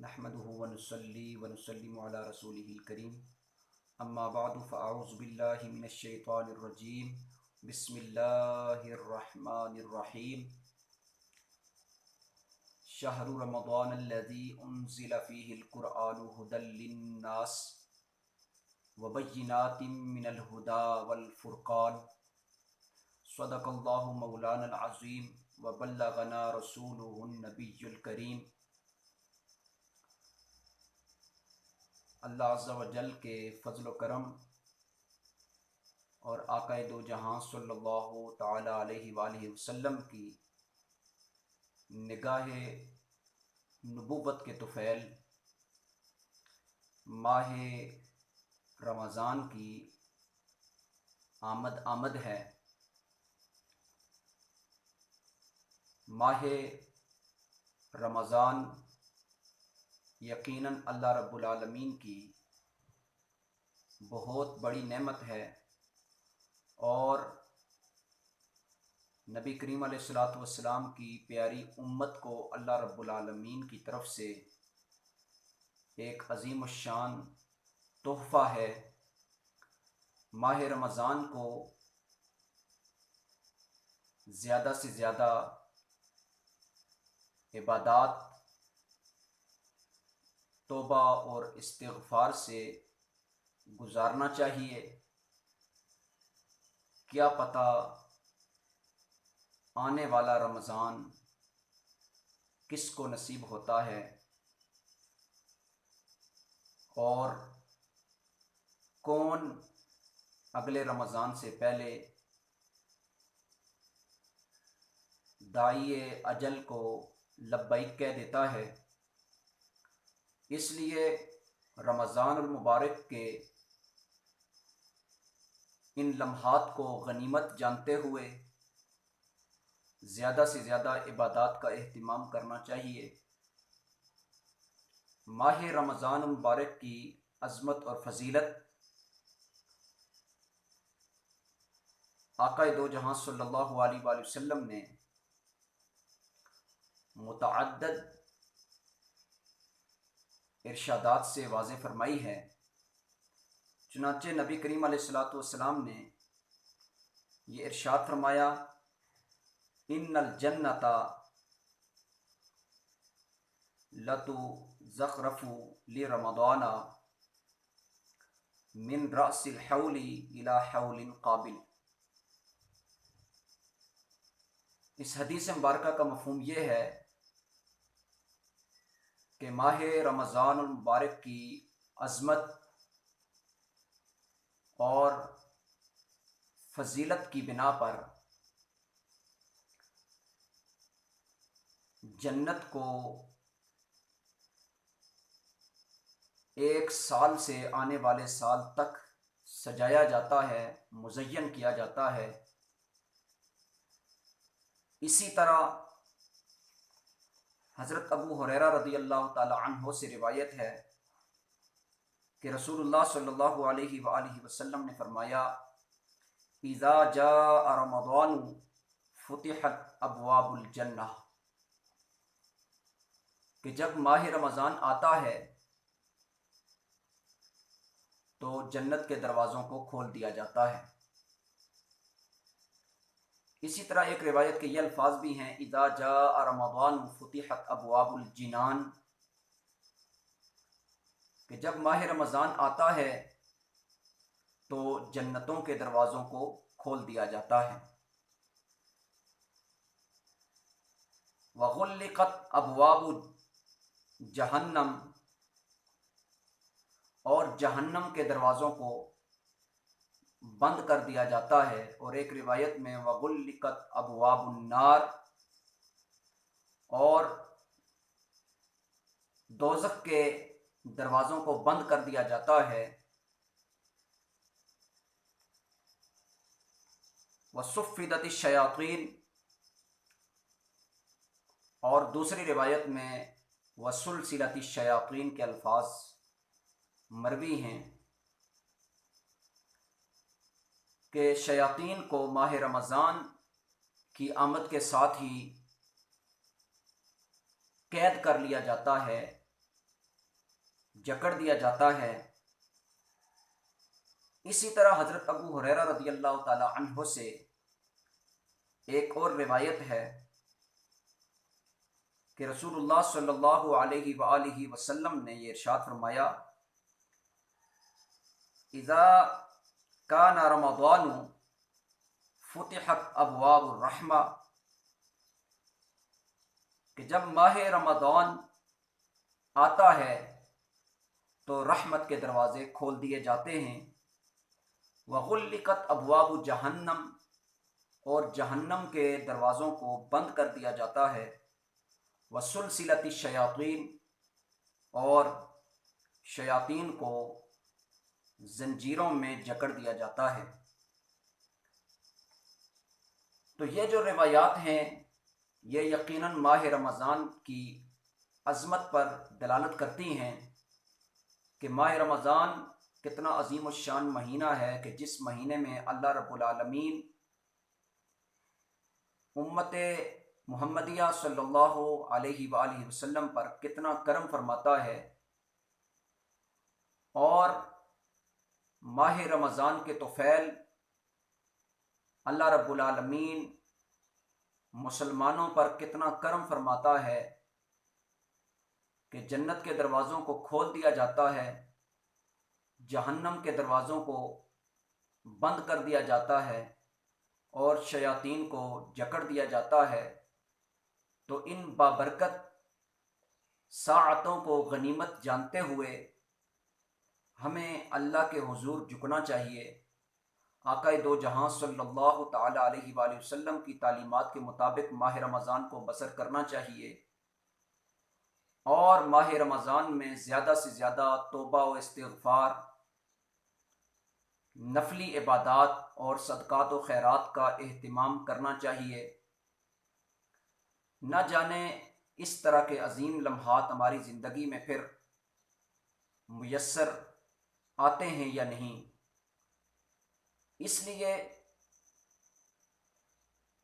نحمده ونصلي ونسلم على رسوله الكريم اما بعد فاعوذ بالله من الشيطان الرجيم بسم الله الرحمن الرحيم شهر رمضان الذي انزل فيه القرآن هدى للناس وبينات من الهدى والفرقان صدق الله مولانا العظيم وبلغنا رسوله النبي الكريم۔ اللہ عز و جل کے فضل و کرم اور آقا دو جہاں صلی اللہ تعالی علیہ وآلہ وسلم کی نگاہ نبوت کے طفیل ماہ رمضان کی آمد ہے۔ ماہ رمضان یقیناً اللہ رب العالمین کی بہت بڑی نعمت ہے، اور نبی کریم علیہ الصلاۃ والسلام کی پیاری امت کو اللہ رب العالمین کی طرف سے ایک عظیم الشان تحفہ ہے۔ ماہ رمضان کو زیادہ سے زیادہ عبادات، توبہ اور استغفار سے گزارنا چاہیے۔ کیا پتہ آنے والا رمضان کس کو نصیب ہوتا ہے، اور کون اگلے رمضان سے پہلے داعی اجل کو لبیک کہہ دیتا ہے۔ اس لیے رمضان المبارک کے ان لمحات کو غنیمت جانتے ہوئے زیادہ سے زیادہ عبادات کا اہتمام کرنا چاہیے۔ ماہ رمضان المبارک کی عظمت اور فضیلت آقا دو جہاں صلی اللہ علیہ وآلہ وسلم نے متعدد ارشادات سے واضح فرمائی ہے۔ چنانچہ نبی کریم علیہ الصلاۃ والسلام نے یہ ارشاد فرمایا، ان الجنۃ لتزخرف لرمضان من رأس الحول الى حول قابل۔ اس حدیث مبارکہ کا مفہوم یہ ہے کہ ماہ رمضان المبارک کی عظمت اور فضیلت کی بنا پر جنت کو ایک سال سے آنے والے سال تک سجایا جاتا ہے، مزین کیا جاتا ہے۔ اسی طرح حضرت ابو ہریرہ رضی اللہ تعالی عنہ سے روایت ہے کہ رسول اللہ صلی اللہ علیہ وآلہ وسلم نے فرمایا، اذا جاء رمضان فتحت ابواب الجنہ، کہ جب ماہ رمضان آتا ہے تو جنت کے دروازوں کو کھول دیا جاتا ہے۔ اسی طرح ایک روایت کے یہ الفاظ بھی ہیں، اذا جاء رمضان فتحت ابواب الجنان، کہ جب ماہ رمضان آتا ہے تو جنتوں کے دروازوں کو کھول دیا جاتا ہے۔ وغلقت ابواب جہنم، اور جہنم کے دروازوں کو بند کر دیا جاتا ہے۔ اور ایک روایت میں وغلقت ابواب النار، اور دوزخ کے دروازوں کو بند کر دیا جاتا ہے۔ وصفدت الشیاطین، اور دوسری روایت میں وسلسلت الشیاطین کے الفاظ مروی ہیں کہ شیاطین کو ماہ رمضان کی آمد کے ساتھ ہی قید کر لیا جاتا ہے جکڑ دیا جاتا ہے۔ اسی طرح حضرت ابو ہریرہ رضی اللہ تعالی عنہ سے ایک اور روایت ہے کہ رسول اللہ صلی اللہ علیہ وآلہ وسلم نے یہ ارشاد فرمایا، اذا کان رمضان فتحت ابواب الرحمہ، کہ جب ماہ رمضان آتا ہے تو رحمت کے دروازے کھول دیے جاتے ہیں، وغلقت ابواب جہنم، اور جہنم کے دروازوں کو بند کر دیا جاتا ہے، وسلسلت الشیاطین، اور شیاطین کو زنجیروں میں جکڑ دیا جاتا ہے۔ تو یہ جو روایات ہیں یہ یقیناً ماہ رمضان کی عظمت پر دلالت کرتی ہیں کہ ماہ رمضان کتنا عظیم الشان مہینہ ہے، کہ جس مہینے میں اللہ رب العالمین امت محمدیہ صلی اللہ علیہ وآلہ وسلم پر کتنا کرم فرماتا ہے، اور ماہ رمضان کے طفیل اللہ رب العالمین مسلمانوں پر کتنا کرم فرماتا ہے کہ جنت کے دروازوں کو کھول دیا جاتا ہے، جہنم کے دروازوں کو بند کر دیا جاتا ہے، اور شیاطین کو جکڑ دیا جاتا ہے۔ تو ان بابرکت ساعتوں کو غنیمت جانتے ہوئے ہمیں اللہ کے حضور جھکنا چاہیے، آقا دو جہاں صلی اللہ تعالی علیہ وآلہ وسلم کی تعلیمات کے مطابق ماہ رمضان کو بسر کرنا چاہیے، اور ماہ رمضان میں زیادہ سے زیادہ توبہ و استغفار، نفلی عبادات اور صدقات و خیرات کا اہتمام کرنا چاہیے۔ نہ جانے اس طرح کے عظیم لمحات ہماری زندگی میں پھر میسر آتے ہیں یا نہیں۔ اس لیے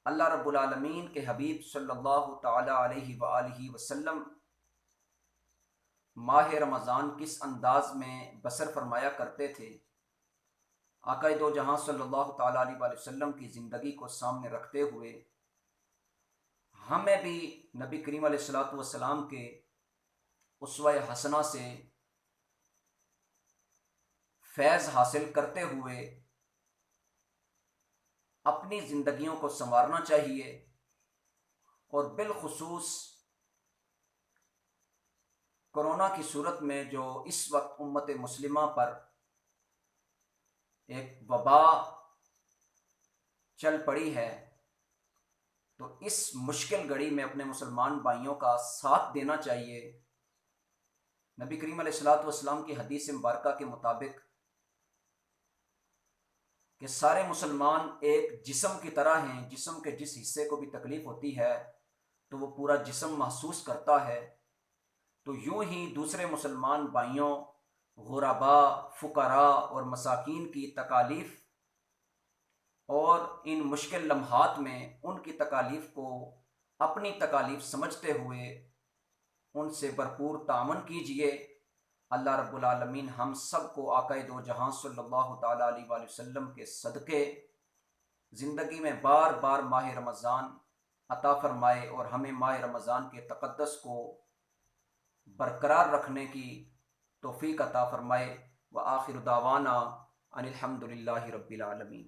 اللہ رب العالمین کے حبیب صلی اللہ تعالی علیہ وآلہ وسلم ماہ رمضان کس انداز میں بسر فرمایا کرتے تھے، آقا دو جہاں صلی اللہ تعالی علیہ وآلہ وسلم کی زندگی کو سامنے رکھتے ہوئے ہمیں بھی نبی کریم علیہ الصلوۃ والسلام کے اسوہ حسنہ سے فیض حاصل کرتے ہوئے اپنی زندگیوں کو سنوارنا چاہیے، اور بالخصوص کورونا کی صورت میں جو اس وقت امت مسلمہ پر ایک وبا چل پڑی ہے، تو اس مشکل گھڑی میں اپنے مسلمان بھائیوں کا ساتھ دینا چاہیے۔ نبی کریم علیہ الصلوۃ والسلام کی حدیث مبارکہ کے مطابق کہ سارے مسلمان ایک جسم کی طرح ہیں، جسم کے جس حصے کو بھی تکلیف ہوتی ہے تو وہ پورا جسم محسوس کرتا ہے، تو یوں ہی دوسرے مسلمان بھائیوں، غرباء، فقراء اور مساکین کی تکالیف اور ان مشکل لمحات میں ان کی تکالیف کو اپنی تکالیف سمجھتے ہوئے ان سے بھرپور تعاون کیجیے۔ اللہ رب العالمین ہم سب کو آقا دو جہاں صلی اللہ تعالی علیہ وآلہ وسلم کے صدقے زندگی میں بار بار ماہ رمضان عطا فرمائے، اور ہمیں ماہ رمضان کے تقدس کو برقرار رکھنے کی توفیق عطا فرمائے۔ وآخر دعوانا ان الحمد للہ رب العالمین۔